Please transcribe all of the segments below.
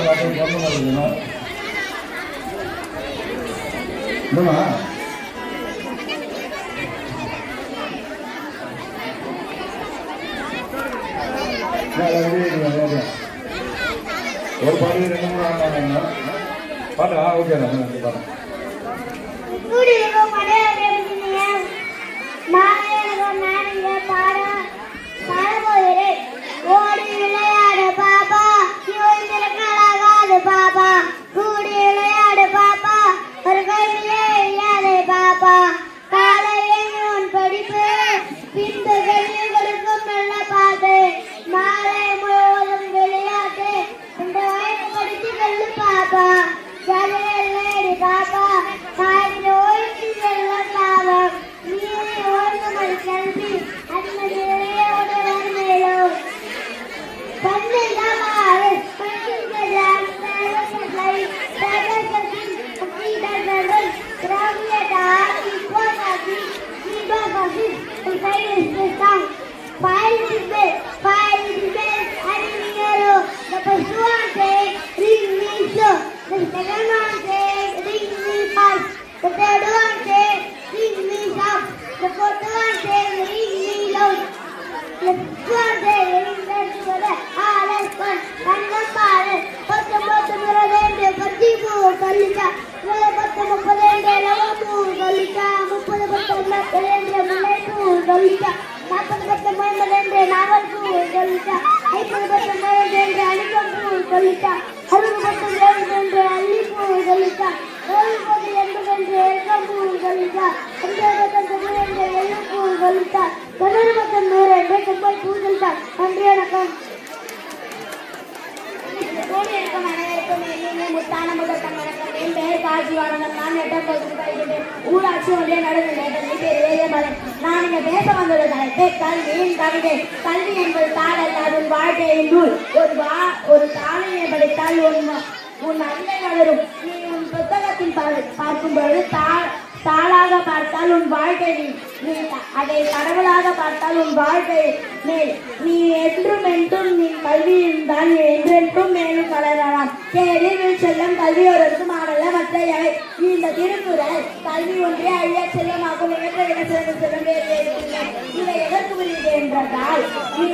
ஒரு பாட்டு 2 3 ஆடுறாங்க பாட்டா ஓகே பாட்டு ஓடி விளையாடு பாப்பா பாப்பா கூடி விளையாடு பாப்பா ஒரு கையிலே இல்லாதே பாப்பா காலையில் படிப்பு பின்பு வெளியில் கொடுக்கும் நல்ல பாட்டு மாலை முழுவதும் விளையாட்டு இந்த வயது படித்து வெள்ளு பாப்பா ஜலையல்லேடி பாப்பா காய்ச்சி ஓய்ச்சி செல்லும் பாவம் நீரை ஓய்வு கல்வி அதில் மேலும் ஊராட்சி ஒன்றிய நடுநிலை நான் இங்க பேச வந்துள்ள தலைப்பு கல்வியின் கவிதை. கல்வி என்பது தாடல் அதன் வாழ்க்கையின் நூல். ஒரு தாளினை படித்தால் உன் அறிவை வளரும். நீ உன் புத்தகத்தில் பார்க்கும் பொழுது தாளாக பார்த்தால் உன் வாழ்க்கை நீ அதை கடவுளாக பார்த்தால் உன் வாழ்க்கை மேல் நீ என்றும் நீ கல்வியும் தான் என்றென்றும் மேலும் வளரலாம். கேள்வியில் செல்லும் கல்வியோருக்கு மாறல மற்ற இந்த திருக்குறள் கல்வி ஒன்றே அழிய செல்லமாகும் செல்லும் இதை எதற்கு புரியுது என்றால் நீ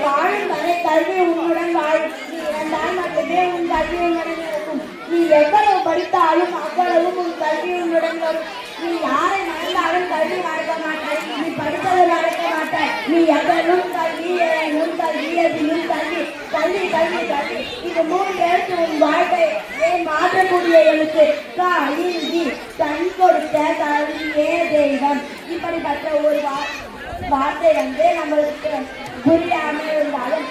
வாழும் வரை கல்வி உன்னுடன் வாழும். நீ இறந்தால் மட்டுமே உன் கல்வி உன்னுடன் இருக்கும். நீ எவ்வளவு படித்தாலும் அவ்வளவு உன் கல்வி உன்னுடன் வரும். நீ யாரை மறந்தாலும் கல்வி மறக்க மாட்டாய். நீ படித்ததை மறக்க மாட்டாய். நீ எவனும் கல்வி எனும் கல்வி எதிலும் கல்வி கல்வி கல்வி கல்வி இது 3 எழுத்து உன் வாழ்க்கையை மாற்றக்கூடிய எழுத்து. கண் கொடுத்த கல்வியே தெய்வம். இப்படிப்பட்ட ஒரு வார்த்தை நம்மளுக்கு புரியாமல் இருந்தாலும்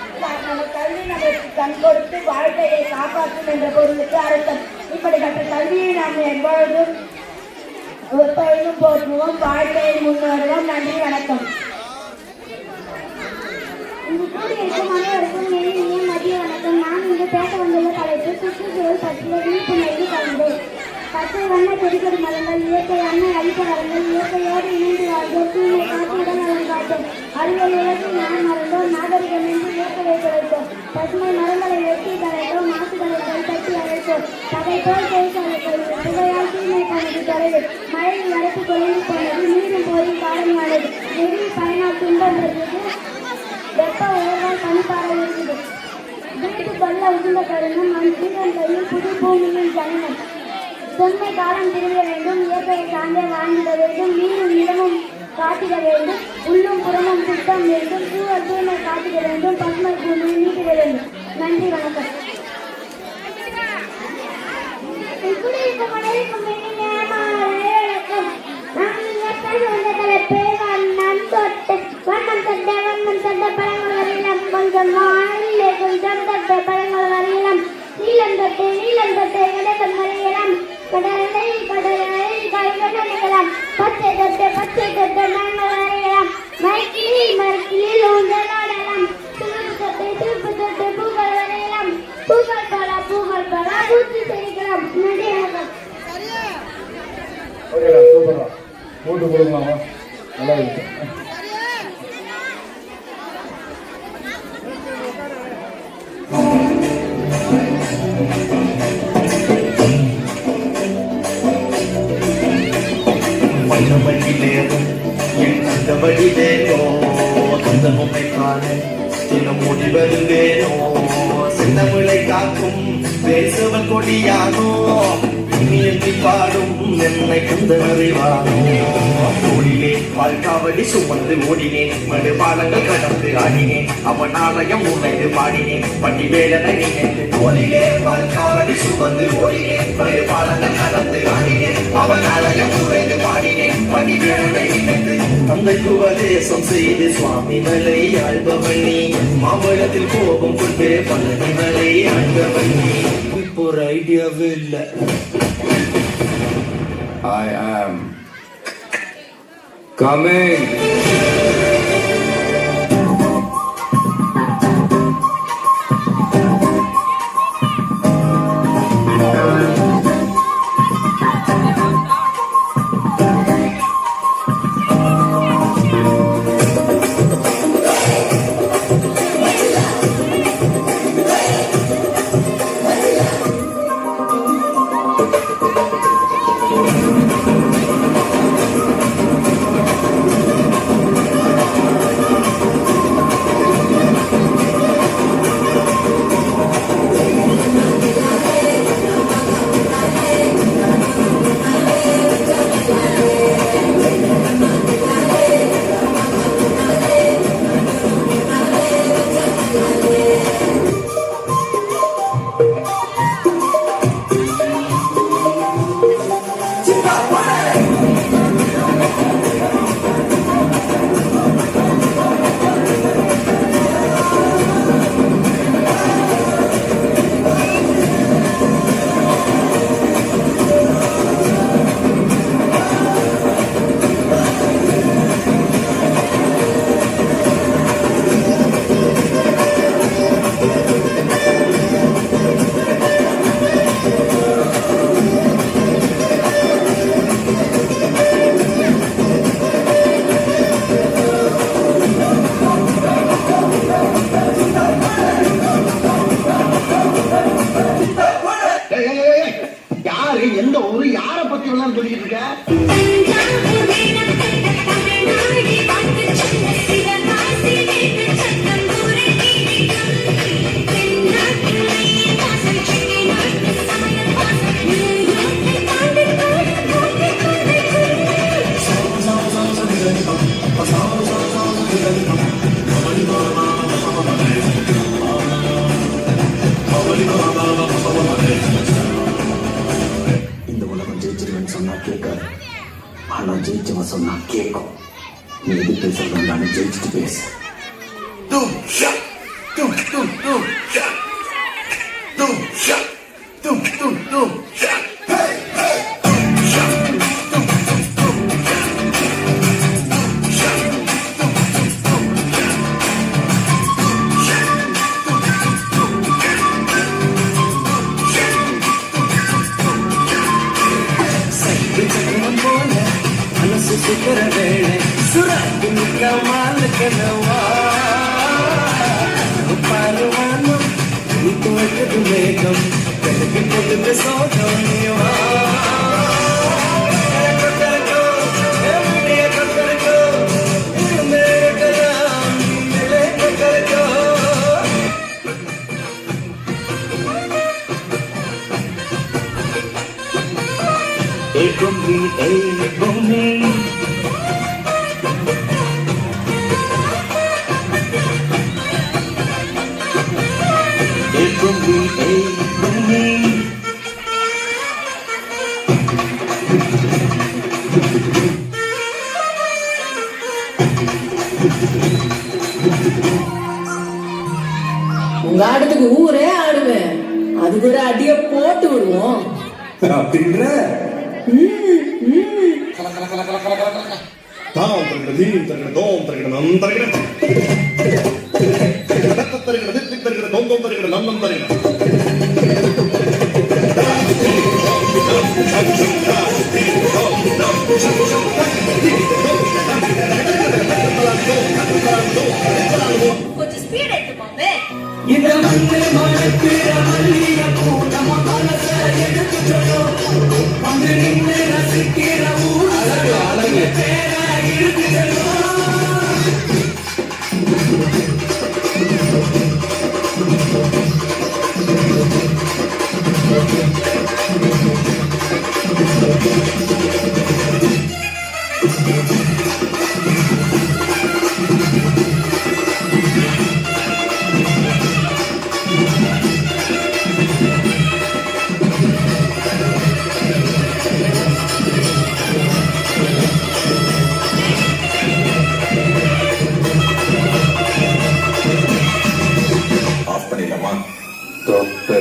நம்ம கல்வி நம்மளுக்கு கண் கொடுத்து வாழ்க்கையை காப்பாற்றும் என்ற பொருளுக்கு அர்த்தம். இப்படிப்பட்ட கல்வியை நாம் எப்பொழுதும் போற்றுவோம். வாழ்க்கையை முன்னேறுவோம். நன்றி, வணக்கம். அனைவருக்கும் மதிய வணக்கம். நான் இங்கு பேச வந்துள்ள தலைப்பு சுற்றுச்சூழல் பற்றிய விழிப்புணர்வு கலந்து. பச்சை வண்ண செடிகொடி மரங்கள் இயற்கை அன்னை அளித்த மரங்கள் இயற்கையோடு இணைந்து வாழ்ந்தோம். தூய்மை காற்று உடல் நலம் காட்டும். அறிவியல் உலகில் நான் மறந்தோம். நாகரிகம் என்று இயற்கையை குறைத்தோம். பசுமை மரங்களை வெட்டி கலைத்தோம். மாசுகளை கைத்தட்டி அழைத்தோம். அதை போல் புகையால் தூய்மை காணது தொலைவு. மழையில் வளர்த்து கொழுந்து போனது. நீரும் போய் காரணியானது. நெகிழ் பயனால் துன்பம் வருகிறது. வெப்ப உயர்வால் பனிப்பாறை இருக்குது. வீட்டு கொள்ள உகுந்த தருணம். நம் ஜீவன் கையில் புது பூமியின் ஜனனம். தொன்மை காலம் திரும்ப வேண்டும். இயற்கையை சார்ந்தே வாழ்ந்திட வேண்டும். நீரும் நிலமும் காட்டிட வேண்டும். உள்ளும் புறமும் சுத்தம் வேண்டும். சூழல் தூய்மை காட்டிட வேண்டும். பசுமை பூமியை நீட்டிட வேண்டும். நன்றி, வணக்கம். கொஞ்சம் மாநில கொஞ்சம் தட்டை பழங்கள் வரையலாம். நீளம் தட்டை நீளம் தட்டை கடத்தல் வரையலாம். கடலை கடலை கைகளாம். பச்சை தட்டை பச்சை தட்டை மரங்கள் வரையலாம். மரக்கிளில் மரக்கிளில் ஊஞ்சலாடலாம். சிவப்பு தட்டை சிவப்பு தட்டை பூக்கள் வரையலாம். பூக்கள் பல பூச்சி செடிக்கலாம். நன்றி, வணக்கம். சூப்பரா மூட்டு கொடுக்கலாமா? நல்லா இருக்கு. Thank you. என் அந்த வழிவேனோ அந்த உண்மைக்கான தினம் ஓடி வருவேனோ செந்தமிழை காக்கும் பேசுவன் கொடியானோ இனி எழுதி பாடும் என்னை கந்த அறிவானோ ஓடினே வாழ்காவடி சுமந்து ஓடினேன் மறு பாலங்கள் கடந்து ஆடினேன் அவன் ஆலயம் உழைந்து பாடினேன் பட்டி வேலனை நினைத்து ஓடினே வாழ்காவடி சுமந்து ஓடினேன் மறு பாலங்கள் கடந்து ஆடினேன் அவன் ஆலயம் உழைந்து பாடினேன் பட்டி வேலனை நினைத்து தந்தைக்கு உபதேசம் செய்து சுவாமிகளை ஆழ்பவன் நீ மாம்பழத்தில் கோபம் கொண்டு பழனிகளை ஆழ்பவன் நீ இப்போ ஒரு ஐடியாவே இல்லை I am coming. யாரு எந்த ஊரு யார பத்தி எல்லாம் சொல்லிட்டு இருக்க இந்த உலகம் ஜெயிச்சிருவேன்னு சொன்னா கேட்காது ஆனா ஜெயிச்சவன் சொன்னா கேட்கும் நீ எது பேசுறது நானே ஜெயிச்சுட்டு பேசு சுக்கர வேளை சுராக்கு கமாலக்கனவா பாருவானம் நீக்கு வைக்கிறது மேகம் எனக்கு பொழுது சோதனைவா உங்க ஆட்டத்துக்கு ஊரே ஆடுவேன் அதுக்கு ஒரு அடிய போட்டு விடுவோம் அப்படின்ற தாம் தருகிற தீம் தருகிற தோம் தருகிற நம் தருகிற தருகிற தித்தி தருகிற தொந்தம் தருகிற நன்னம் தருகிற கொஞ்சம் ஸ்பீட் எடுத்து போங்க இந்த மண்ணு மணக்கிற மல்லிய பூ நம்ம மனசை எடுத்துக்கணும் வந்து நின்று ரசிக்கிற ஊர் அழகு அழகு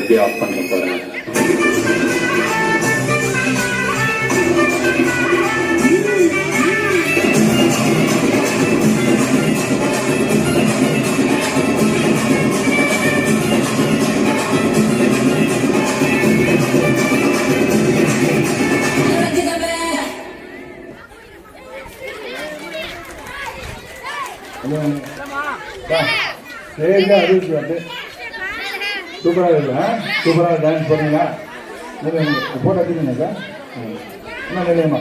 எப்படி ஆஃப் பண்ண போறேன். ஸ்டேஜில் அறிவிச்சு வந்து சூப்பராக இல்லை, சூப்பராக டான்ஸ் பண்ணுங்களா? நீங்கள் ஃபோட்டோ எடுத்துக்கீங்க சார். என்ன நிலையமா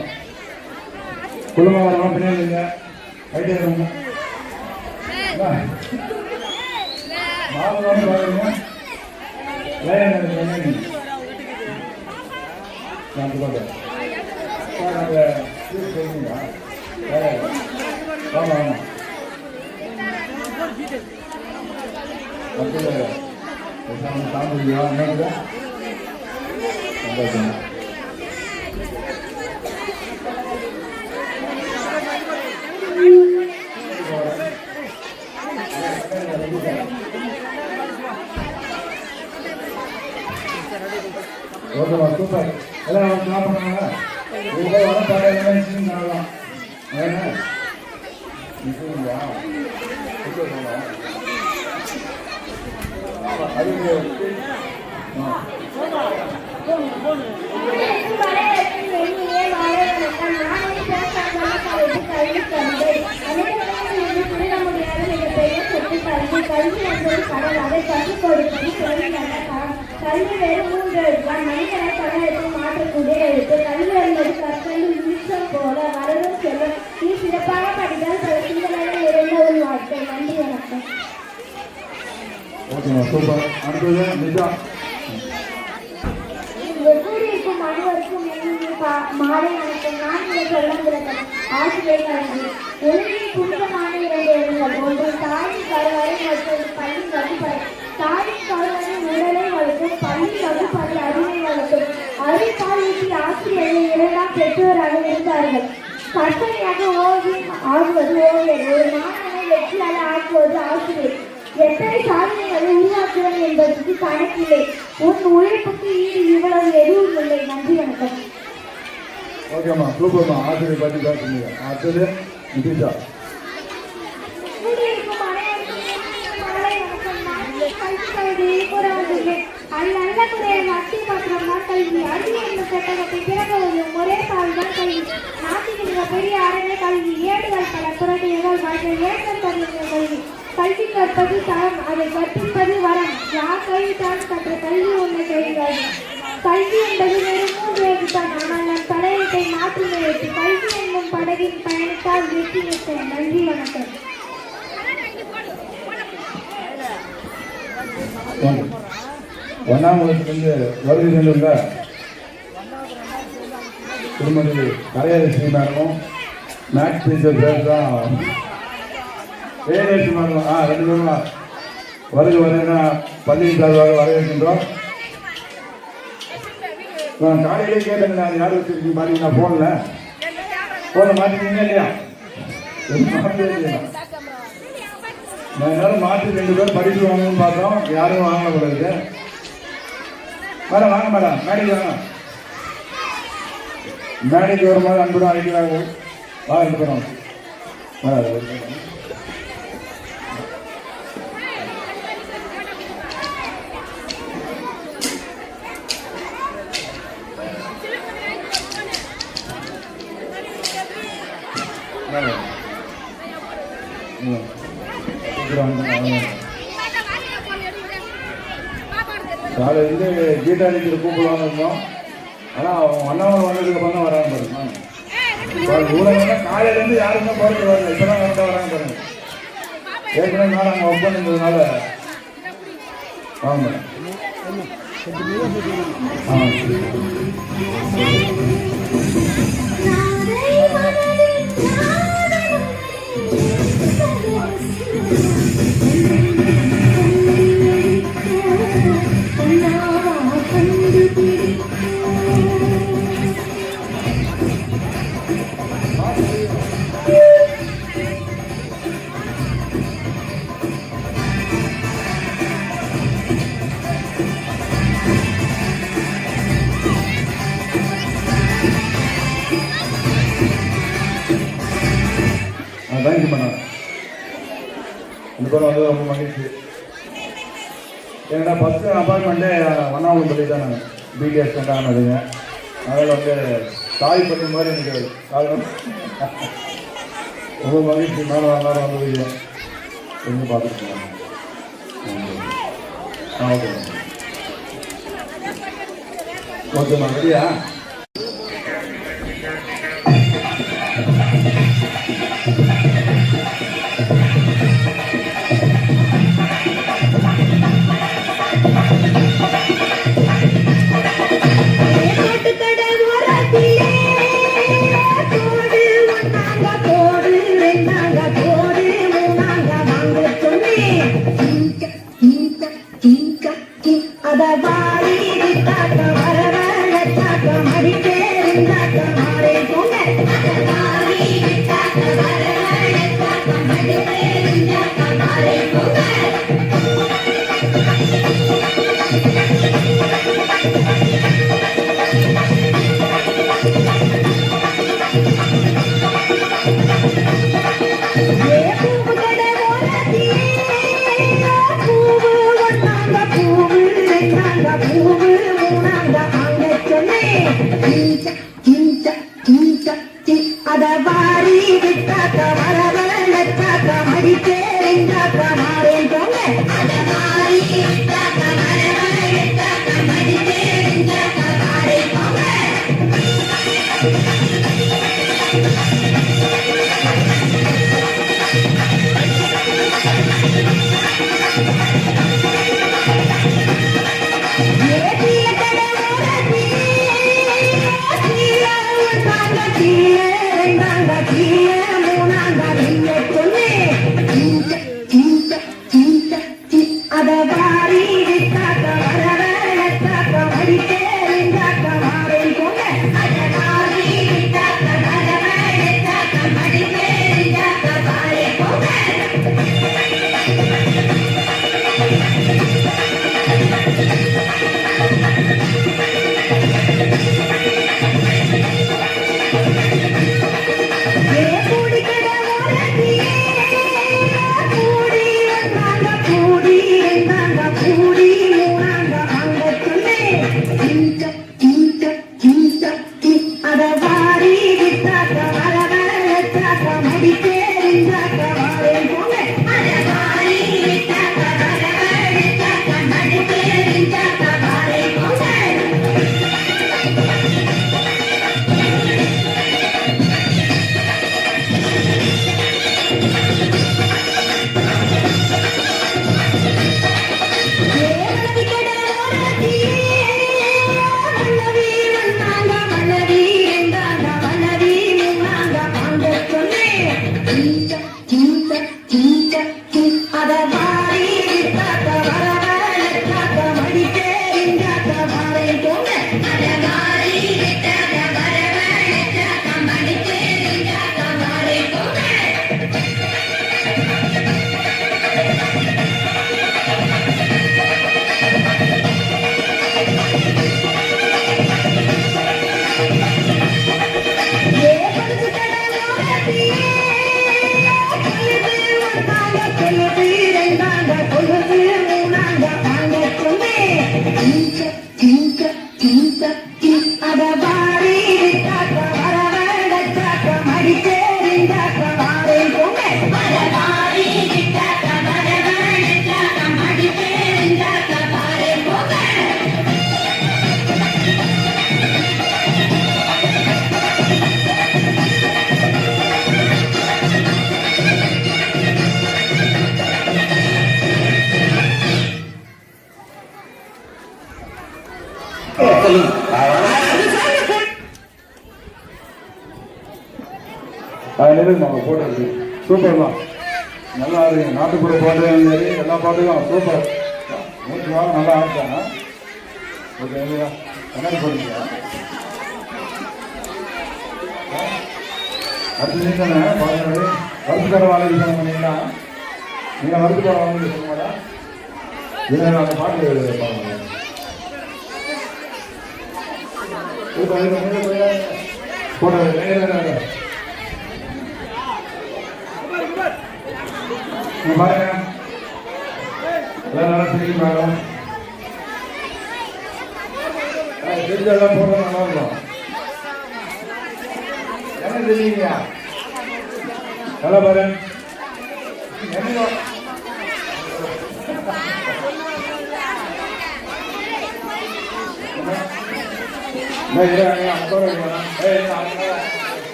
குடும்பம் வரலாம் பின்னாடிங்க ஐடியா இருங்க. மாவு வந்து பாருங்க லைன் நான் சொல்லுங்க சார். நாங்கள் சொல்லுங்களா? ஆமாம் ஆமாம் தாமதியா என்ன சந்தோஷம். ஓகேவா சூப்பர். எல்லாம் சாப்பிட்றாங்க வர பாடலாம் கல்வி என்பது கடல், அதை கற்றுக் கொடுப்பது கல்வி வெறும் 3 எழுத்துதான். மனிதனை கடலுக்கு மாற்றக்கூடிய எழுத்து. கல்வி என்பது கற்கள் வீச்சம் போல வளரும் செல்வம். நீ சிறப்பாக படித்தால் பல சிந்தனைகள் நிறைந்த ஒரு வாழ்க்கை. நன்றி, வணக்கம். சூப்பர். அடுத்தது நிஜா. கூடியிருக்கும் அனைவருக்கும் மாலை வணக்கம். நான் இதை சொல்ல விரும்புகிறேன். ஆசிரியர் கல்வி உலகின் புனிதமான 2 இடங்கள். ஒன்று தாயின் கருவறை, மற்றொரு பள்ளி வகுப்பறை. தாயின் கருவறை உடலை வளர்க்கும், பள்ளி வகுப்பறை அறிவை வளர்க்கும். அறிவால் ஊட்டி ஆசிரியர்கள் 2ஆம் பெற்றோராக இருந்தார்கள். கற்பனையாக ஓவியம் ஆகுவது ஓவியர், ஒரு மாணவனை வெற்றியாளர் ஆக்குவது ஆசிரியர். எத்தனை சாதனைகளை உருவாக்குவது என்பதற்கு கணக்கில்லை. உன் உழைப்புக்கு ஈடு இவ்வளவு எதுவும் இல்லை. நன்றி, வணக்கம். ஓகேம்மா சூப்பர்மா. ஆசிரியர் பற்றி பேசுறீங்க. அடுத்தது நிதிஷா. ஒரே சால்தான் கல்வி. நாட்டில் பெரிய அரணை கல்வி. ஏடுகள் பல புரட்டியர்கள் கல்வி. கல்வி கற்பது தரம், அதை கற்பிப்பது வரம். யார் கல்வித்தான் கற்ற கல்வி ஒன்றை செய்கிறார்கள். கல்வி என்பது வெறும் 3 எழுத்துதான். ஆனால் நம் தலையீட்டை மாற்றி நிறுத்தி கல்வி என்னும் படகின் பயணத்தால் வெற்றி நிற்கிறேன். நன்றி, வணக்கம். ஒன்றாம் வகுப்பிலிருந்து வருகை சென்றுள்ள திருமதி கலையரசி மேடமும் மேக்ஸ் டீச்சர் பேர் தான் வேலரசி மேடம். 2 பேரும் வருகை பள்ளியின் சார்பாக வரவேற்கின்றோம். நான் காலையிலே கேட்டேன், நான் யார் வச்சிருக்கீங்க பார்த்தீங்கன்னா ஃபோனில் மாற்றிட்டீங்க இல்லையா? நான் எல்லாரும் மாற்றி 2 பேர் படிச்சு வாங்கணும்னு பார்த்தோம். யாரும் வாங்கல போல இருக்கு. மேடம் வாங்க மேடம், மேடைக்கு வாங்க. மேடைக்கு வரும்போது அன்புடன் அழைக்கிறாங்க. வா 2 பேரும். காலையிலேருந்து கீதா டீச்சர் கூப்பிடலான்னு இருந்தோம். ஆனால் அவங்க அண்ணாமலை வந்ததுக்கு அப்புறம் தான் வராங்க பாருங்க. ஊரக காலையிலேருந்து யாருமே போகிறது வரல. இப்போ தான் கரெக்டாக வராங்க பாருங்க. ஏற்கனவே நான் அங்கே ஒர்க் பண்ணிருந்ததுனால வாங்க. பண்ணாங்க. இந்த படம் வந்து ரொம்ப மகிழ்ச்சி. என்னோட ஃபஸ்ட்டு அப்பார்ட்மெண்ட்டே வண்ணாமலை தான் நான் பிடிஎஸ் கண்டானதுங்க. அதில் வந்து தாய் பண்ணி மாதிரி எனக்கு காரணம் ரொம்ப மகிழ்ச்சி. மேலே வந்தது எங்கே பார்த்துருக்கேன். ஓகே ஓகேம்மா, சரியா? நாங்கள் போட்டது சூப்பர் தான், நல்லா இருக்கு. நாட்டுப்புற பாட்டுகளும் சரி, எல்லா பாட்டுகளும் சூப்பர். மூச்சு வாரம் நல்லா ஆடிட்டாங்க. ஓகே, என்ன போடுறீங்க? அடுத்து நீ தானே பாடுறது வருஷக்கார வாழை பண்ணீங்களா? நீங்கள் வருஷக்கார வாழை சொல்ல மாட்டா? இல்லை, அந்த பாட்டு பாடுங்க. போடுறது இங்க பாருங்க எல்லாம் நல்லா திரும்பி பார்க்கலாம் தெரிஞ்செல்லாம் போடுறது நல்லா இருக்கும் என்ன தெரியுங்க நல்லா பாரு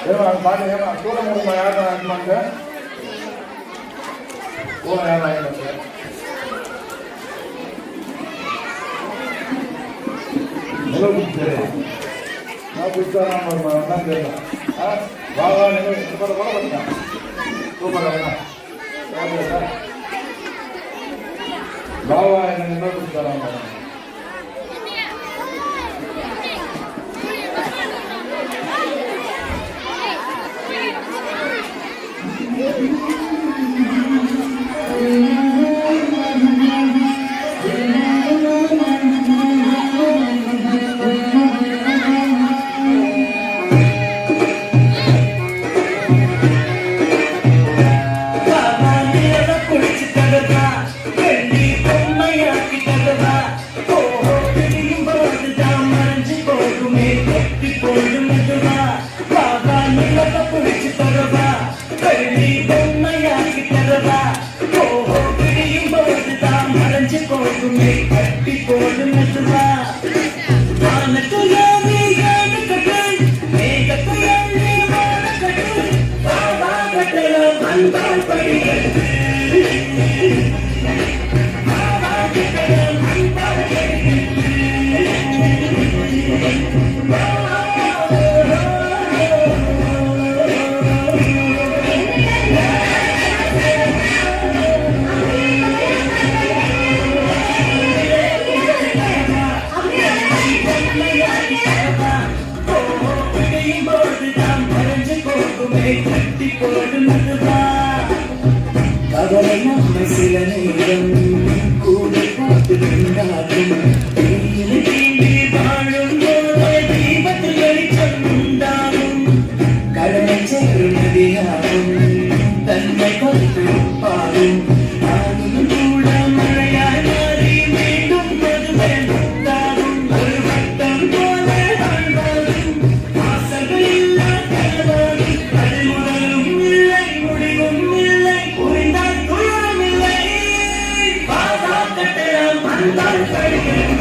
என்ன பாருங்க சூட மூலமா யாரும் ஆகுமாங்க யாரும் ஆகிடுங்க நான் புதுசாக தெரியல வா வா நீங்கள் சூப்பர் கூட பண்ணிட்டேன் சூப்பர் வா வா எனக்கு என்ன புதுசாக சில நேரம் கூட காத்து வாழும் தீபத்தில் வெளிச்சம் உண்டாகும் கடமை சேரும் நதியாகும் தன்மை கொடுத்து பாடும் ஆகும் கூட மழையாய் மாறி மீண்டும் மதுவை உண்டாகும் ஒரு வட்டம் போல வாழ்வாகும் ஆசைகள் இல்லா கனவாகும் அது முதலும் இல்லை முடிவும் இல்லை புரிந்தால் துயரம் இல்லை பாதா கட்டளம் வந்தால் படிக்கிறேன்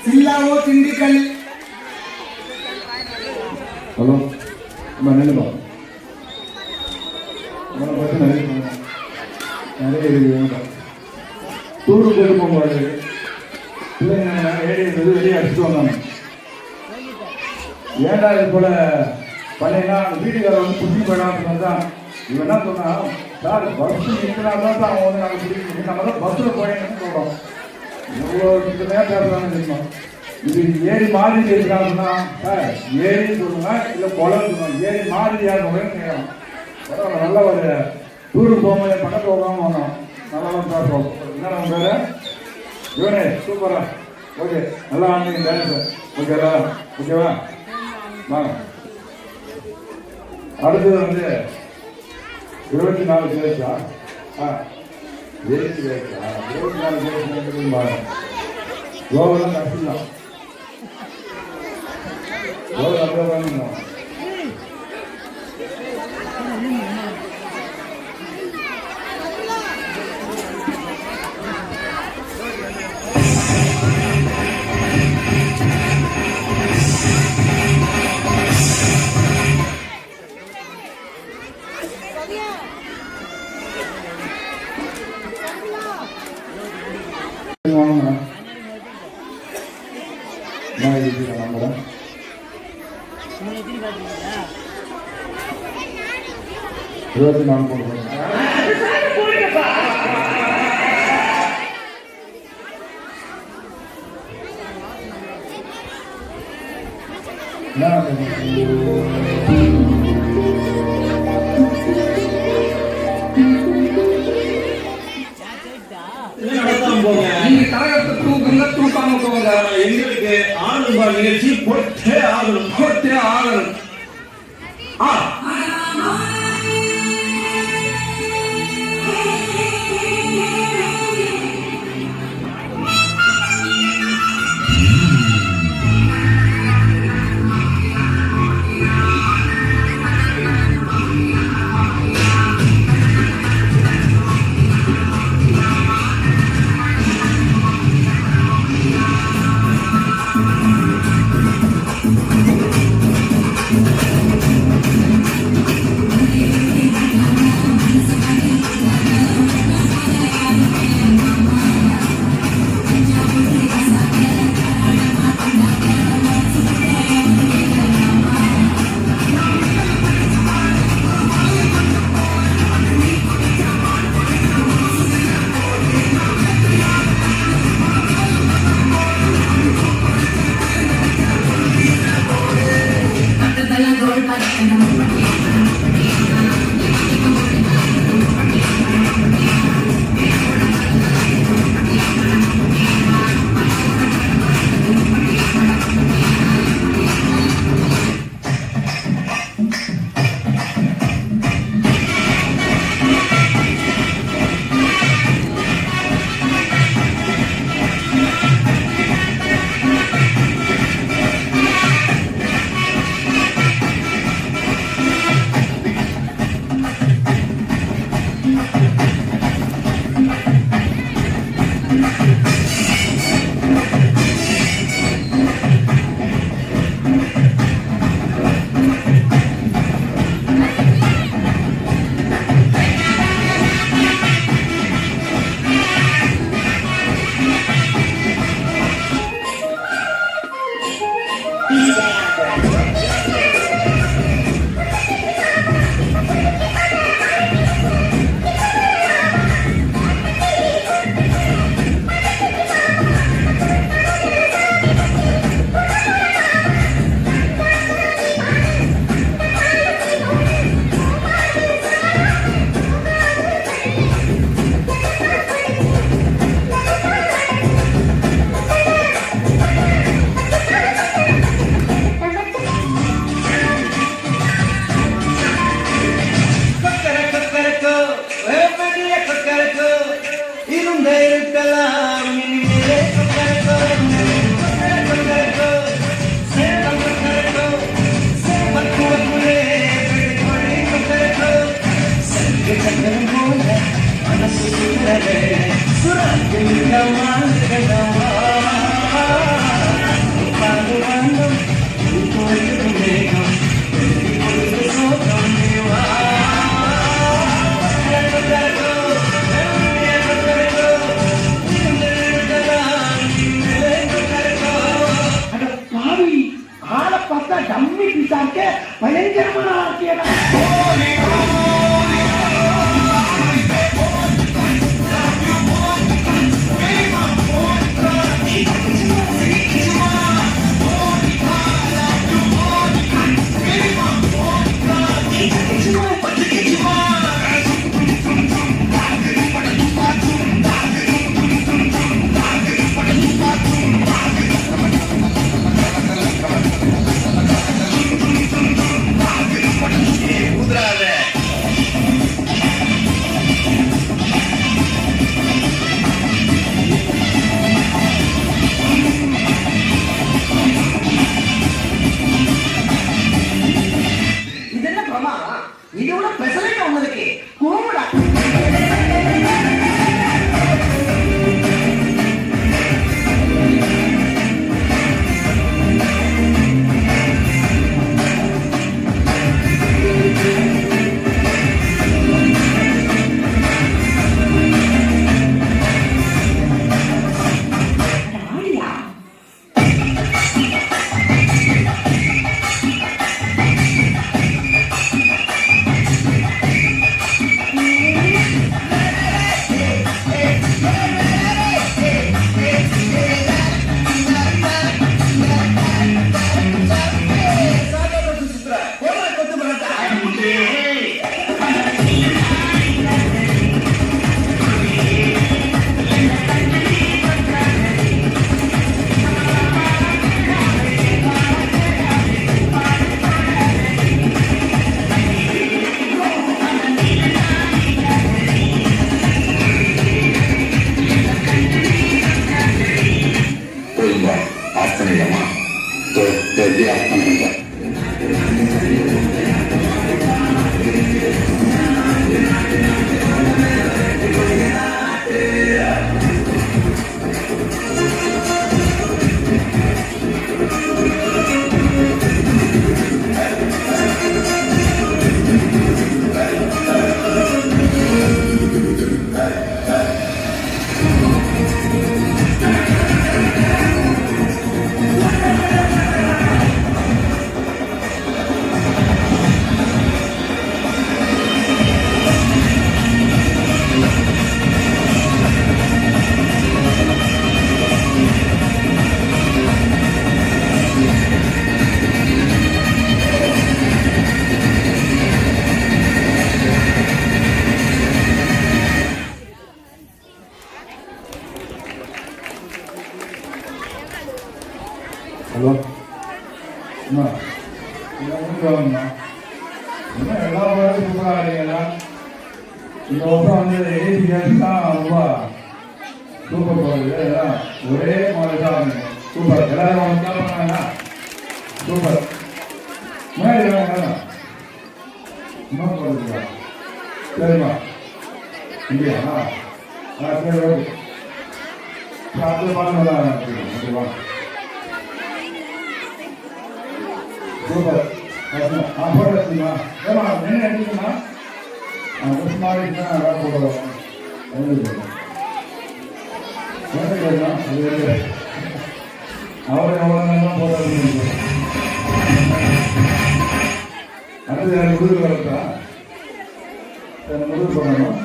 சில்லாவோ திண்டுக்கல். ஹலோ அம்மா நின்றுமா உங்களை பற்றி நிறைய டூரு போட்டு போகும்போது பிள்ளைங்க ஏடி வெளியே அடிச்சுட்டு வந்தாங்க. ஏன்டா இது போல பண்ணீங்கன்னா அந்த வீட்டுக்கார வந்து புத்தி போயிடாம தான் இவன் என்ன சொன்னா சார் பஸ் நிற்கிறா தான் அவன் வந்து நாங்கள் பிடிக்கணும் நம்ம தான் பஸ்ஸில் போயின்னு சொல்கிறோம் இவ்வளோ நேரம் பேசுகிறான்னு தெரியும் இது ஏரி மாதிரி இருக்கிறாங்கன்னா சார் ஏரின்னு சொல்லுங்க இல்லை குளம் சொல்லுங்க ஏரி மாதிரி யாரும் கேட்கலாம் பரவாயில்ல நல்ல ஒரு டூருக்கு போகும்போது பக்கத்தில் போகாமல் வந்தோம் நல்லா பேசுவோம் என்ன நம்ம பேர் இவனே சூப்பரா ஓகே நல்லா ஆனீங்க டான்ஸ் ஓகேவா ஓகேவா வாங்க அடுத்தது வந்து 24 பேருச்சா ஏழு பேருச்சா 24 பேருக்கு பாருங்க கோவெல்லாம் கஷ்டம் கோவில் அப்படியே வாங்கிக்கலாம் இருபத்தி நாலு நீங்க கரகத்தை தூக்குங்க தூக்காம போங்க எங்களுக்கு ஆளும்பா நிகழ்ச்சி போட்டே ஆகணும் வாழ்க்கை பயங்கரமான வாழ்க்கையடா. இதெல்லாம் பிரமாதம். இதோட பெசலைட் ஒண்ணு கூடா. ஹலோ அண்ணா வாங்கண்ணா என்ன எல்லா பாடும் சூப்பராக ஆடுறீங்களா? இந்த வருஷம் வந்து ஏசி கேஸ் தான் ரொம்ப சூப்பர் போகுது. எல்லாம் ஒரே மாதிரி தான் சூப்பர். எல்லாரும் அவங்க பண்ணாங்கன்னா சூப்பர். முன்னாடி வாங்க இன்னும் போடுறீங்களா? சரிம்மா இல்லையா? சரி ஓகே. சாப்பிட்டு பண்ணலாம் ஓகேவா? சூப்பர். போட்டோ வச்சுமா ஏமா என்ன எடுத்துக்கமா ட்ரெஸ் மாறிட்டுனா அதான் போடுவோம். அவரை எவ்வளோ நேரம் போட்டோ அடுத்து எனக்கு முதுகு வரட்டா? முதுகு பண்ணணும்.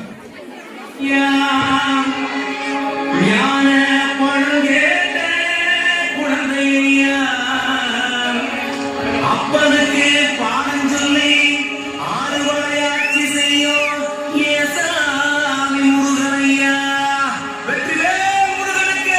அப்பனுக்கு பாடம் சொல்லி ஆறுவடையாட்சி செய்யும் ஏசாமி முருகனையா. வெற்றிலே முருகனுக்கு.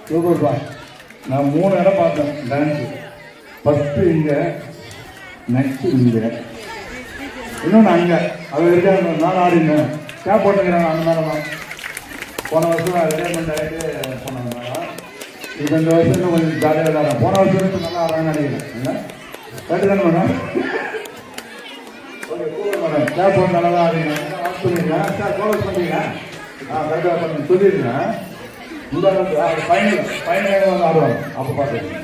சூப்பர் பா. நான் 3 இடம் பார்த்தேன் டான்ஸு. ஃபஸ்ட்டு இங்கே, நெக்ஸ்ட்டு இங்கே, இன்னொன்று அங்கே. அது இருக்காங்க, நான் ஆடினேன். கேப் போட்டுக்கிறாங்க அந்த மேலே தான். போன வருஷம் ரிட்டைர்மெண்ட் ஆகிட்டு போனாங்க. இப்போ இந்த வருஷம் இன்னும் கொஞ்சம் ஜாலியாக விளாட்றேன். போன வருஷம் நல்லா ஆடுறாங்கன்னு நினைக்கிறேன். இல்லை கரெக்டு தானே madam? Okay super madam. Cap போட்டு நல்லா தான் ஆடிங்க. வாட்ச் பண்ணிங்களா சார்? கோவஸ் பண்ணுறீங்களா? கரெக்டாக பண்ணி சொல்லிடுங்க. இந்த ஃபைனல் வந்து ஆடுவாங்க. அப்போ பார்த்துருங்க.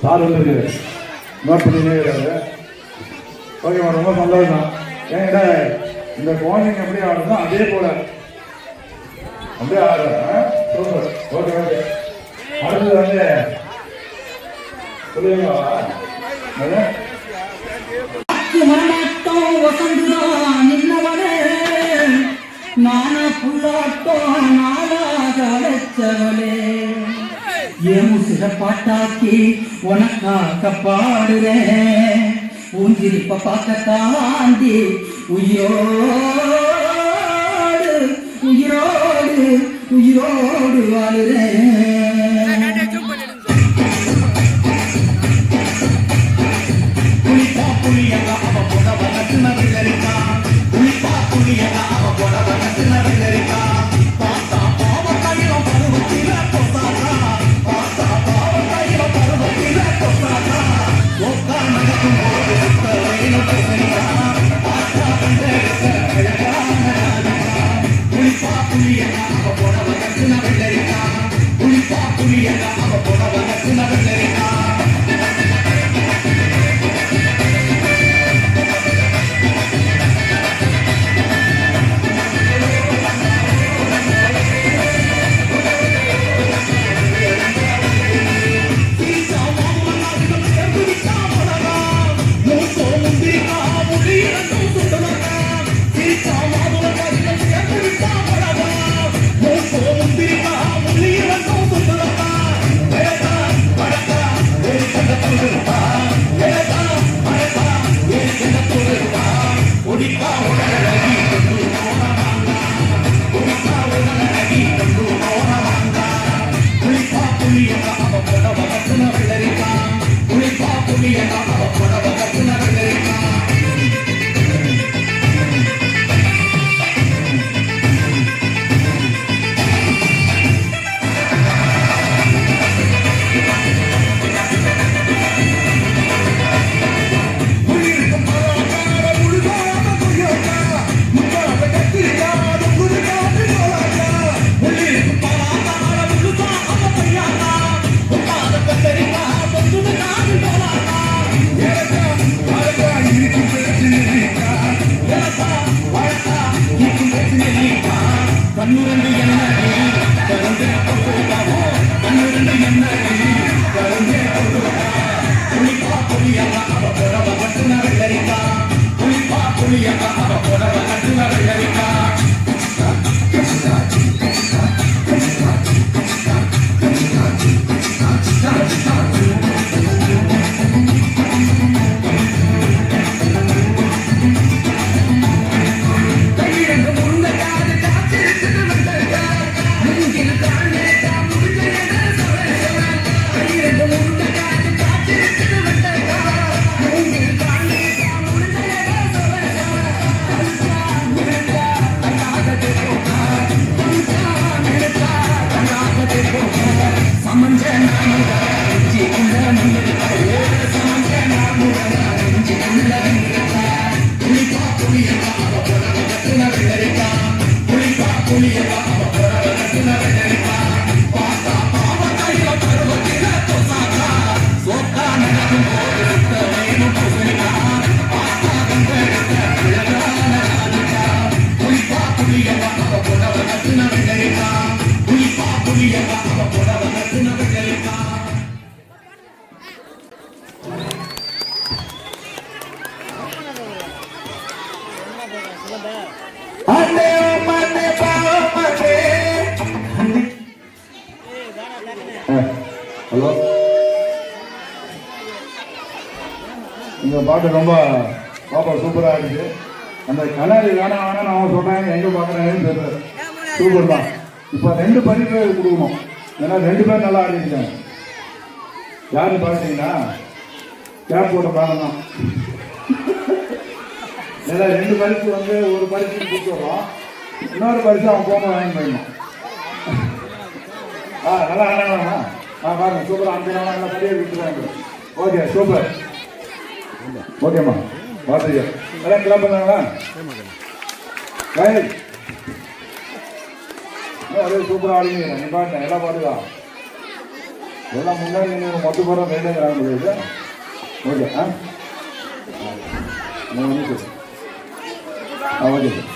சார் வந்து நோட் பண்ணினே இருக்காரு. ஓகே மேடம், ரொம்ப சந்தோஷம். ஏன்னா இந்த குழந்தைங்க எப்படி ஆடுறதோ அதே போல அப்படியே ஆடுறேன். சூப்பர். Okay okay. அடுத்தது வந்து சொல்லுவீங்களா? நானா புல்லாட்டம் நாளாக வச்சவளே, ஏன் சிறப்பாட்டாக்கி உனக்காக பாடுறேன். ஊஞ்சிரிப்ப பார்க்க தாண்டி உயிரோடு உயிரோடு உயிரோடு வாழுறேன். புளிப்பா புளியங்க அவ போட வளர்த்துன வெள்ளரிக்கா, புளிப்பா புளியங்க அவ போட வளர்த்துன வெள்ளரிக்கா. பார்த்தா பாவ கையில பருவத்தில கொத்தாக்கா, பார்த்தா பாவ கையில பருவத்தில கொத்தாக்கா. ஒக்கா நடக்கும் போது வேணும் பேசுறா, பார்த்தா புளிப்பா புளியங்க அவ போட வளர்த்துன வெள்ளரிக்கா, புளிப்பா புளியங்க அவ போட வளர்த்துன வெள்ளரிக்கா. அவ புடவ கட்டுன வெள்ளரிக்கா. அண்ணே மண்ணே பாவம் அண்ணே. ஹலோ, இந்த பாட்டு ரொம்ப பாப்பா சூப்பரா இருக்கு. அந்த கலர் வேணாம் வேணாம் அவன் சொன்னாங்க, எங்க பாக்குறாங்கன்னு தெரியல. சூப்பர் தான். இப்ப 2 பரிசு கொடுக்கணும், ஏன்னா 2 பேர் நல்லா ஆடிருக்காங்க. யாரு பாத்தீங்கன்னா கேப் போட்ட பாடம் ஏன்னா 2 பரிசு வந்து ஒரு பரிசு கொடுத்துடுறோம், இன்னொரு பரிசு அவன் போக வாங்கி போயிடணும். நல்லா ஆனாங்கண்ணா. பாருங்க சூப்பர் அனுப்பினா நல்லா படியே விட்டுருவாங்க. Okay super. ஓகேம்மா பார்த்துக்க எல்லாம் கிளம்ப பண்ணாங்களா? அதே சூப்பராக ஆடுங்க. நீ பாட்டேன் எல்லாம் பாட்டுதான் எல்லாம் முன்னாடி நீங்கள் மொத்த போகிறோம் வேண்டுங்கிறாங்க முடியாது. Okay okay sir. Okay sir.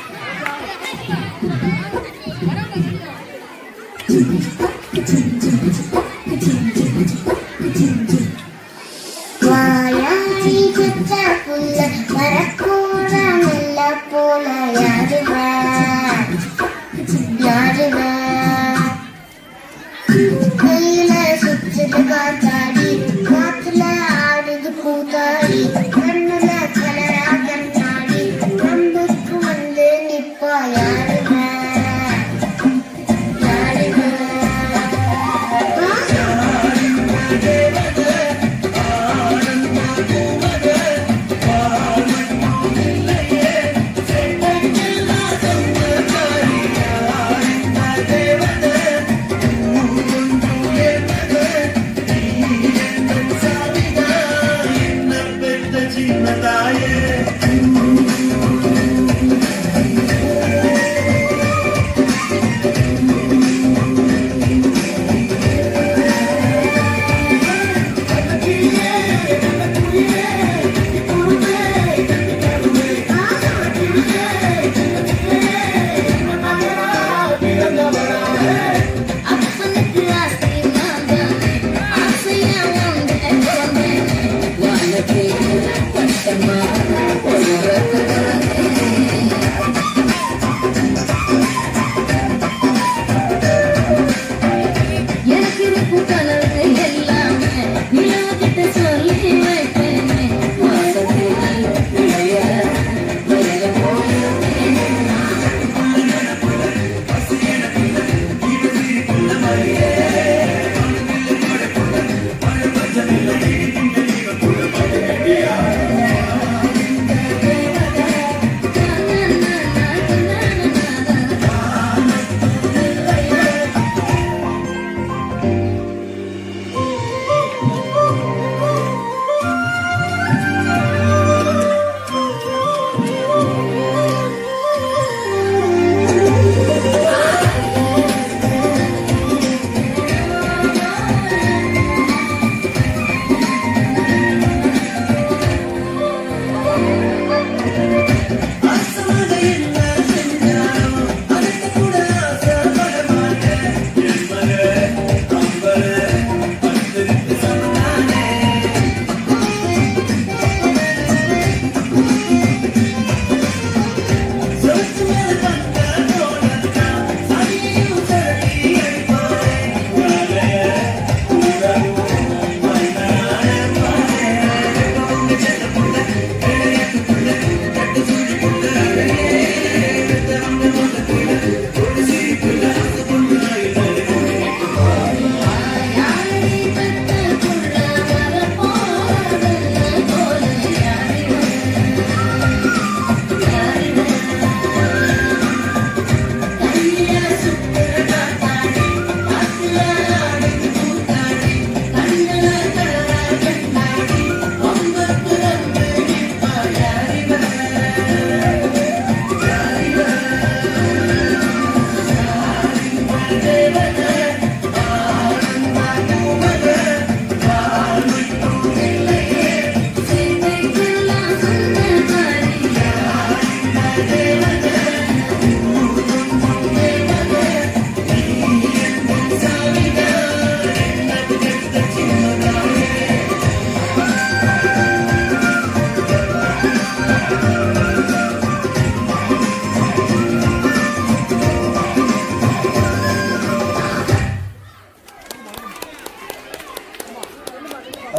வாயாடி குச்ச புல்ல வரக்கூட மெல்ல போல யாருவ கையில சுற்றுது காத்தாடி, காத்துல ஆடுது கூத்தாடி, கண்ணுல கலரா கண்ணாடி, நம்புக்கு வந்து நிப்பா யாருவ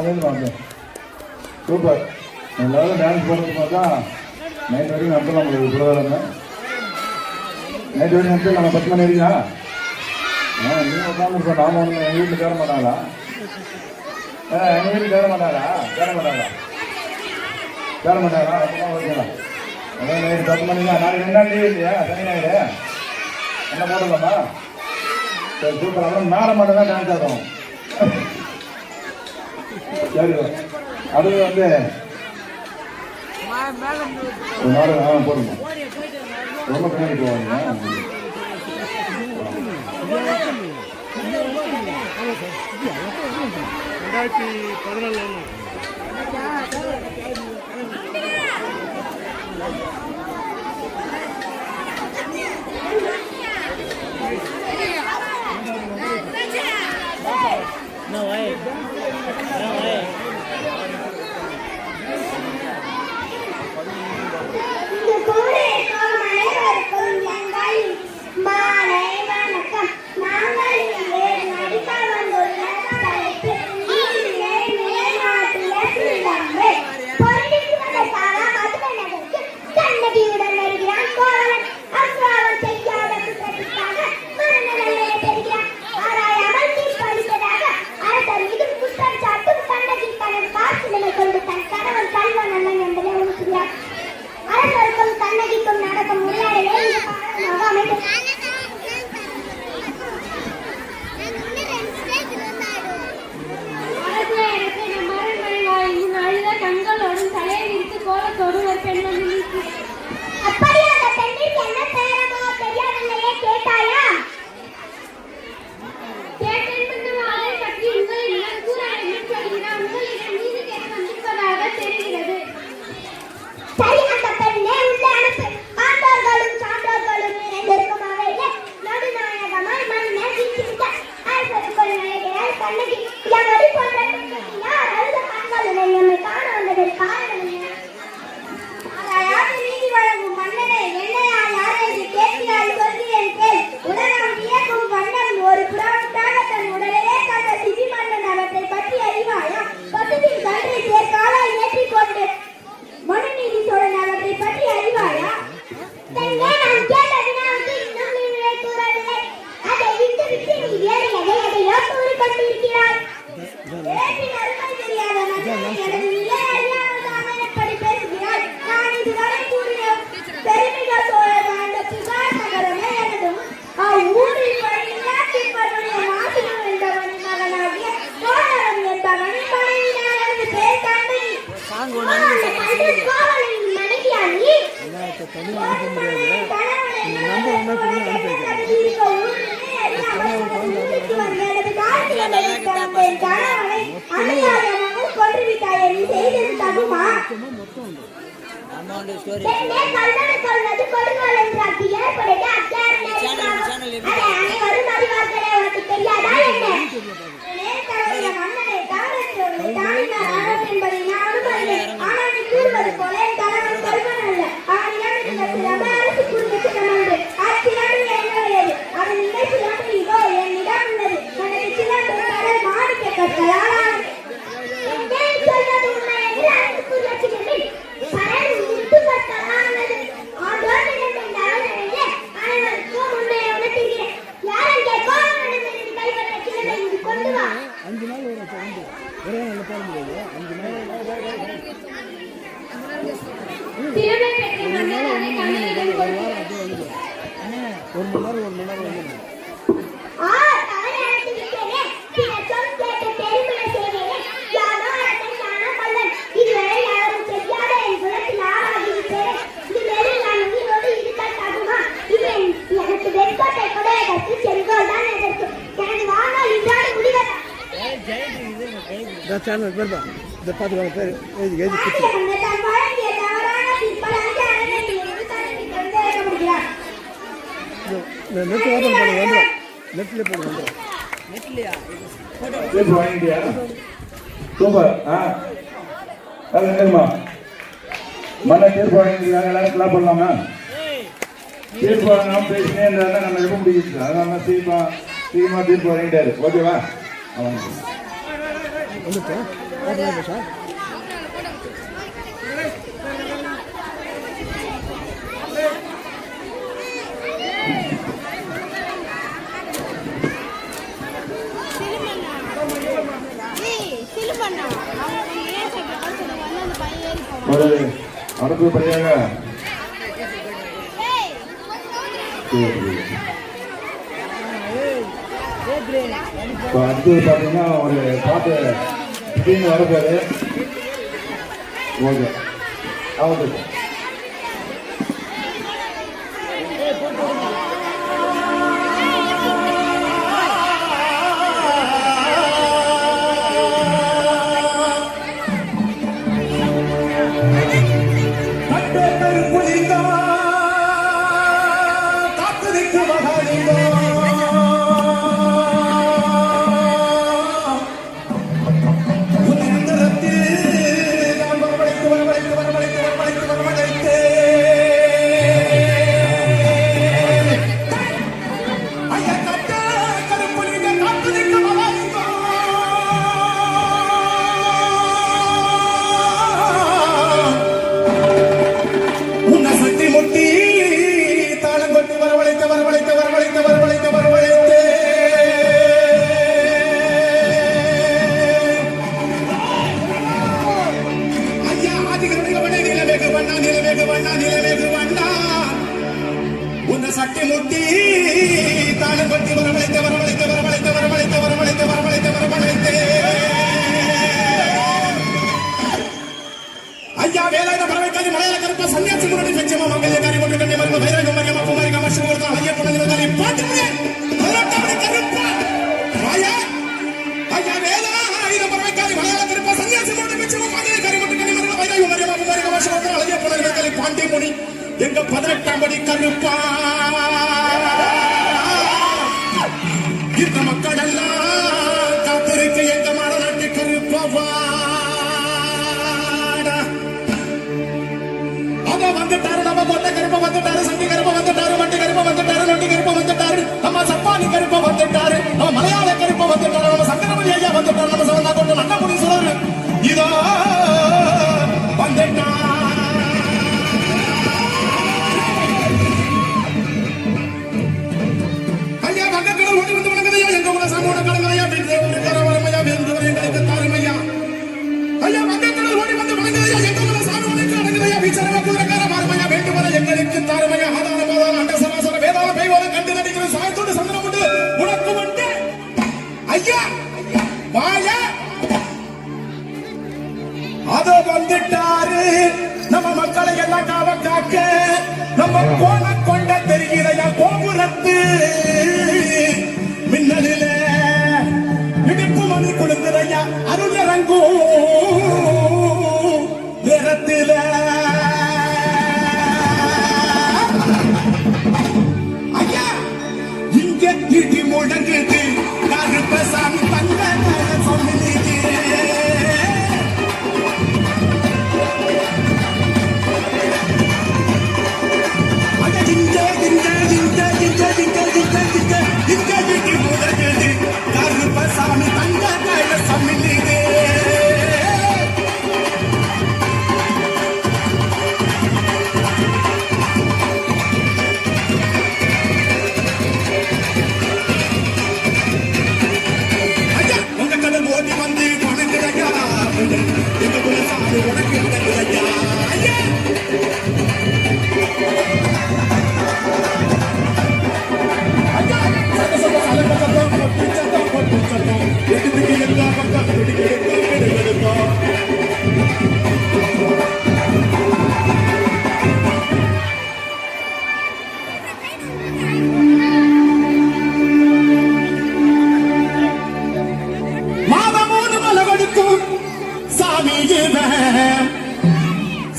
வந்து சூப்பர். எல்லாரும் டான்ஸ் போடுறது பார்த்தா நைட் வரைக்கும் நடத்தலாம் உங்களுக்கு ப்ரோக்ராம். நைட் வரைக்கும் நடத்தி நம்ம 10 மணி வரைக்கும் நீங்கள் உட்காந்துருக்கோம். நாம ஒன்று எங்கள் வீட்டில் தேட மாட்டாங்களா? எங்கள் வீட்டில் தேட மாட்டாங்களா? தேட மாட்டாங்களா? ஓகேங்களா? அதான் நைட்டு 10 மணிக்கு நாளைக்கு 2 நாள் லீவ் இல்லையா? சனி ஞாயிறு என்ன போடலாமா? சரி சூப்பர். அப்புறம் மேடம் மட்டும் தான் டான்ஸ் ஆடும். சரி அது வந்து நாடகம் போடுங்க. ரொம்ப பின்னாடி போவாங்க. இந்த கோடை காலம் அனைவருக்கும் எங்கள் மாலை வணக்கம். நாங்கள் இங்கே நடிக்க வந்துள்ள தலைப்பு இங்கே மேல்நாட்டில சிலம்பு. பொருளுக்குவதற்காக மதுரை நகருக்கு கண்ணகியுடன் வருகிறான் கோவலன். அசுராவன் செய்யாத குற்றத்திற்காக மரண தண்டனை பெறுகிறான். ஆராயாமல் தீர்ப்பளிப்பதாக அரசர் மீது குற்றம் சாட்டும் கண்ணகி தனது காட்சிகளை கொண்டு தன் கணவன் கல்வன் அல்ல என்பதை உணர்த்துகிறார். அரசருக்கும் கண்ணகிக்கும் நடக்கும் உரையாடலே இந்த பாடமாக அமைந்தது. கண்களோடும் தலையை விரித்து கோலத்தோடும் ஒரு பெண் வந்து நீக்கி அப்படி அந்த பெண்ணிற்கு என்ன பெயரமோ தெரியவில்லையே, கேட்டாயா? கேட்டிருந்தும் அதை பற்றி உங்களிடம் கூற வேண்டும் சொல்கிறார். உங்களிடம் நீதி கேட்டு வந்திருப்பதாக தெரிகிறது. சரி, அந்த பெண்ணே உள்ளே அனுப்பு. ஆண்டோர்களும் சான்றோர்களும் நிறைந்திருக்கும் அவையிலே நடுநாயகமாய் மண்ணை வீழ்த்திவிட்ட அரசருக்குள் நுழைகிறாள் கண்ணகி. எவரி போன்ற பெண்கள் யார் அழுத கண்களுடன் நம்மை காண வந்ததற்கு காரணம் என்ன? ஆராயாது நீதி வழங்கும் மன்னனே, என்னையா யாரை என்று கேட்கிறாள், சொல்கிறேன் கேள். உடனம் வியக்கும் வண்ணம் ஒரு புறாவுக்காக தன் உடலையே கண்ட சிபி மன்னன் அவற்றை பற்றி அறிவாயா? பசுவின் கன்றை சேர்க்காலாய் ஏற்றிக் கொண்டு மனுநீதி சோழன் அவற்றை பற்றி அறிவாயா? பெண்ணே, நான் கேட்ட வினாவுக்கு இன்னும் நீ விடை கூறவில்லை. அதை விட்டு நீ வேறு எதையோ கூறிக்கொண்டிருக்கிறாய். பேச்சின் அருமை தெரியாத மன்னனே, எனது நிலை அறியாமல் தான் எப்படி பேசுகிறாய்? நான் இதுவரை கூறிய பெருமிக சோழர் வாழ்ந்த புகார் நகரமே எனதும் அவ்வூரில் பணியாற்றிப்பவனுடைய மாசினம் என்பவனின் மகனாகிய கோவலன் என்பவனின் மனைவியார். எனது பேர் கண்ணகி. கோவலனின் மனைவியா நீ? கொன்றுவிட்டாய். நீ செய்தது தகுமா? பெண்ணே, கல்லணை கொள்வது கொடுங்கோல் என்ற அக்கு ஏற்படுது. அதை அனைவரும் அறிவார்களே, உனக்கு தெரியாதா என்ன? தன்னுடைய மன்னனை தானற்றோடு தானினார் அறம் என்பதை நானும் அறிவேன். ஆனால் நீ கூறுவது போல என் கணவன் கொள்வன் அல்ல. அவனிடம் இருந்த சிலம்பு அரசு கூறிய சிலம்பு. அச்சிலம்பு என்னுடையது. அதன் இடை சிலம்பு இதோ என்னிடம் உள்ளது. எனது சிலம்பு கடல் மாணிக்க கற்களால் சொல்வது உண்மை என்று அரசு கூறிய சிலம்பில் பரல் முத்து கற்களானது. ஆண்டோர் நிலைமையில் அவர்களே அனைவருக்கும் உண்மையை உணர்த்துகிறேன். யாரெங்கே கோவலனிடமிருந்து கைப்பற்ற சிலம்பை இங்கு கொண்டு வா. சிலம்பை பெற்ற மன்னர் அதை கண்ணகியிடம் கொடுக்கிறார். தவறை அழைத்து விட்டேனே. பின்னர் சொல் கேட்டு பெருமிழை செய்வேனே. யானோ அரசன், யானோ மன்னன். இதுவரை யாரும் செய்யாத என் குலத்தில் ஆளாகிவிட்டேனே. இதுவரை நான் உயிரோடு இருக்க தகுமா? இது எனக்கு வெட்கத்தை கொடையதற்கு செங்கோல் தான் எதற்கு? எனது வாழ்நாள் இன்றோடு முடிவதா? தான் வழங்கிய தவறான தீர்ப்பால் அந்த அரசனை என்று தனக்கு சந்தேகப்படுகிறார். தீர்ப்பு வாங்கிட்டியா? சூப்பர். என்னம்மா மன்ன தீர்ப்பு வாங்கிக்கிறாங்க. எல்லாரும் கிளாப் பண்ணலாமா? தீர்ப்பு வாங்கினாலும் பேசினே இருந்தா நம்ம எழுத முடியுது. அதனால சீக்கிரமா தீர்ப்பு வாங்கிட்டாரு. ஓகேவா? ஒரு அடுத்தபடியாக இப்போ அடுத்தது பார்த்தீங்கன்னா ஒரு பாட்டு திடீர்னு வரப்பாரு. ஓகே ஆகுது. சட்டி முட்டி தாளம் கொட்டி வரவழைத்து வரவழைத்து வரவழைத்து வரவழைத்து வரவழைத்து வரவழைத்து வரவழைத்து ஐயா வேலாயுத பறவைக்காரி மலையாள கருப்ப சன்னியாசி முன்னாடி லட்சமா மங்கல்யக்காரி முட்டு கண்ணி மரும வைரகம் மரியமா குமாரி கமர்ஷி கொடுத்தா ஐயப்பன் நிலத்தலி பாட்டுமே பதினெட்டாவது கருப்பா ஐயா ஐயா வேலாயுத பறவைக்காரி மலையாள கருப்ப சன்னியாசி முன்னாடி லட்சமா மங்கல்யக்காரி முட்டு கண்ணி மரும வைரகம் மரியமா குமாரி கமர்ஷி கொடுத்தா ஐயப்பன் நிலத்தலி பாண்டி முனி எங்க 18ஆம் படி கருப்பா இந்த மக்கள் எல்லாம் காத்திருக்க எங்க மாநாட்டு கருப்பா அவ வந்துட்டாரு. நம்ம கொண்ட கருப்ப வந்துட்டாரு, சண்டி கருப்ப வந்துட்டாரு, வண்டி கருப்ப வந்துட்டாரு, நொண்டி கருப்ப வந்துட்டாரு, நம்ம சப்பானி கருப்ப வந்துட்டாரு, நம்ம மலையாள கருப்ப வந்துட்டாரு, நம்ம சங்கரமணி ஐயா வந்துட்டாரு, நம்ம சவந்தா கொண்டு நன்னமுடி சொல்றாரு இதோ வந்துட்டா. எங்களுக்கு தாருமையா ஆதார போதான அண்ட சராசர வேதாள பெய்வோல கண்டு நடிக்கிற சாயத்தோடு சந்தனம் உண்டு உனக்கு வந்து ஐயா வாயா அதோ வந்துட்டாரு நம்ம மக்களை எல்லாம் காவ காக்க நம்ம கோண கொண்ட தெரிகிறையா கோபுரத்து மின்னலில இடிப்பு மணி குழுங்குறையா அருள் இறங்கும் நேரத்தில இடி முழங்குது கருப்பசாமி தங்க சொல்லுது இடி முழங்குது கருப்பசாமி தங்க சொல்லுது.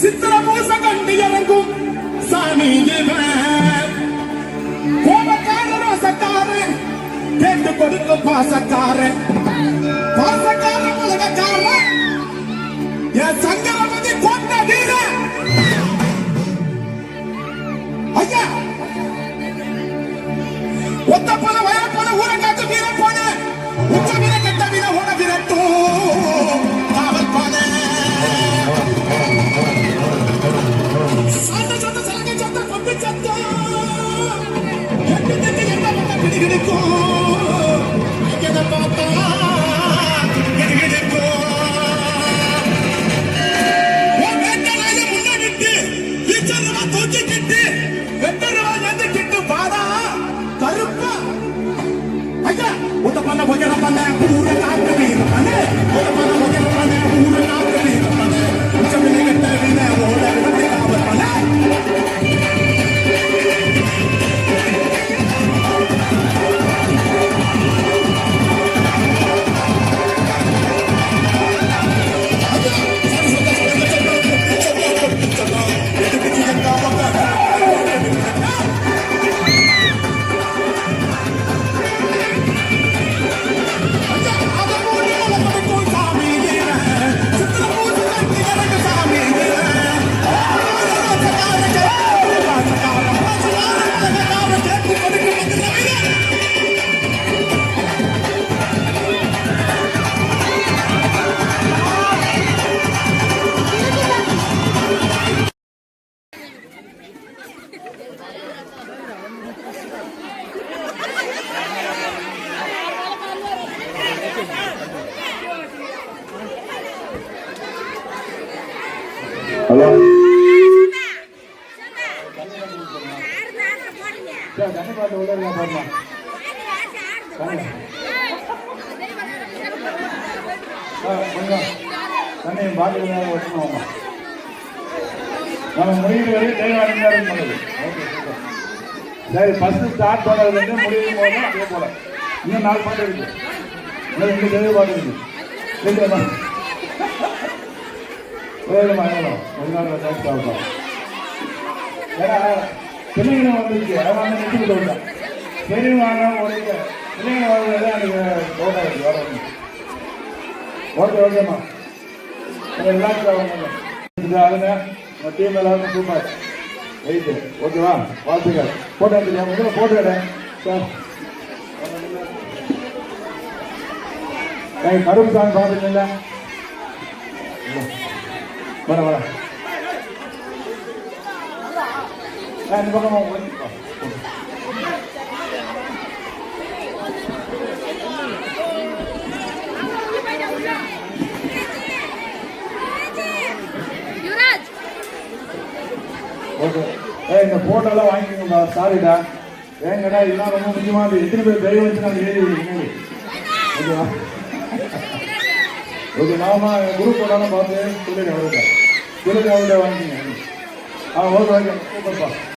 சித்திர பூச கண்டு இறங்கும் சாமி கோபக்கார ரோசக்காரன் கேட்டு கொடுக்கும் பாசக்காரன் பாசக்கார உலகக்காரன் என் சங்கரபதி கொண்ட வீரன் ஐயா ஒத்த போல வய போல ஊரை காட்டு வீர போன உச்ச வீர கெட்ட வீர ஓட விரட்டும் ஹலோ தண்ணி பாட்டு உள்ள இருக்கா பாருமா கொஞ்சம் தண்ணி பாட்டு வச்சுக்கோமா நம்ம முடிவு வரை தேவையான பண்ணுது சரி ஃபர்ஸ்ட் ஸ்டார்ட் பண்ணதுலேருந்து முடிவு போது அதே போல இன்னும் 4 பாட்டு இருக்கு இன்னும் 2 தெளிவு பாட்டு இருக்கு சரிங்களா வேணுமா எவ்வளோ ஒரு நாள் டைம் ஆகும் ஏன்னா பிள்ளைங்க வந்துருச்சு அவன் வந்து நிறுத்திட்டு வந்தான் சரி வாங்க ஒரு பிள்ளைங்க வாழ்றது எனக்கு தோட்டம் இருக்கு வர ஓகே ஓகேம்மா ரிலாக்ஸ் ஆகும் அதுங்க உங்கள் டீம் எல்லாருக்கும் சூப்பர் வெயிட்டு ஓகேவா வாழ்த்துக்கள் போட்டோ எடுத்துக்கலாம் முதல்ல போட்டோ எடு சார் கருப்பு சாங் பார்த்துக்கல வர வர இந்த பக்கம் ஓகே இந்த போட்டோலாம் வாங்கிக்கோங்கப்பா சாரிடா ஏங்கடா இதெல்லாம் ரொம்ப முக்கியமாக எத்தனை பேர் தைரியம் வச்சு நாங்கள் எழுதி விடுங்க ஓகேவா ஓகே நாம குரூப் போட்டாலும் பார்த்து சொல்லிடுறேன் அவர்கிட்ட சொல்லுங்க அவர்கிட்ட வாங்கிக்கோங்க ஓகே ஓகே சூப்பர்ப்பா